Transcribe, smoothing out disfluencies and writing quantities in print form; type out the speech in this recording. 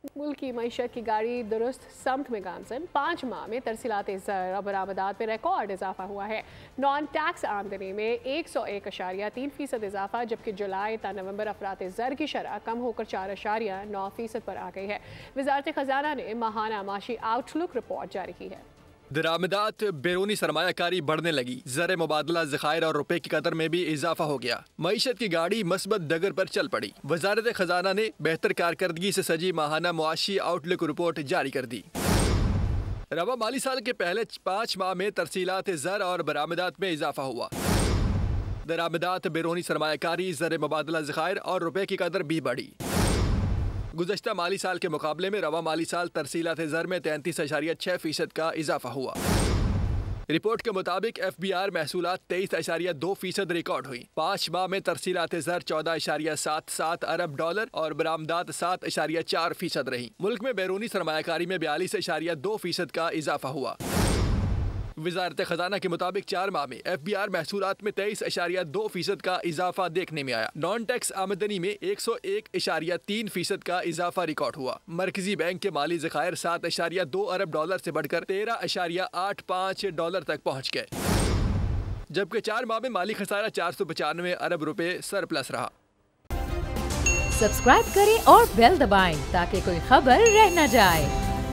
मुल्क की मईशत की गाड़ी दुरुस्त समत में गामजन 5 माह में तरसीलात ज़र और बरामदात में रिकॉर्ड इजाफा हुआ है। नॉन टैक्स आमदनी में 101.3% इजाफा, जबकि जुलाई ता नवंबर अफरात ज़र की शरह कम होकर 4.9% पर आ गई है। वजारत खजाना ने माहाना माशी आउटलुक रिपोर्ट जारी की है। दरामदात बैरूनी सरमायाकारी बढ़ने लगी, ज़र मुबादला ज़खायर और रुपए की कदर में भी इजाफा हो गया। मईशत की गाड़ी मस्बत डगर पर चल पड़ी। वजारत खजाना ने बेहतर कारकर्दगी से सजी माहाना मुआशी आउटलुक रिपोर्ट जारी कर दी। रवा माली साल के पहले 5 माह में तरसीलात ज़र और बरामदात में इजाफा हुआ। दरामदात बैरूनी सरमायाकारी, ज़र मुबादला ज़खायर और रुपए की कदर भी बढ़ी। गुज़श्ता माली साल के मुकाबले में रवा माली साल तरसीलात ज़र में 33.6% का इजाफा हुआ। रिपोर्ट के मुताबिक FBR महसूलात 23.2% रिकॉर्ड हुई। 5 माह में तरसीलात ज़र 14.77 अरब डॉलर और बरामदात 7.4% रही। मुल्क में बैरूनी सरमायाकारी में 42.2% का इजाफा हुआ। वजारत खजाना के मुताबिक 4 माह में FBR महसूलात में 23.2% का इजाफा देखने में आया। नॉन टैक्स आमदनी में 101.3% का इजाफा रिकॉर्ड हुआ। मरकजी बैंक के माली ज़खायर 7.2 अरब डॉलर से बढ़कर 13.85 डॉलर तक पहुँच गए, जबकि 4 माह में माली खसारा 495 अरब रुपए सरप्लस रहा। सब्सक्राइब करें और बेल दबाएं ताकि कोई खबर रह न जाए।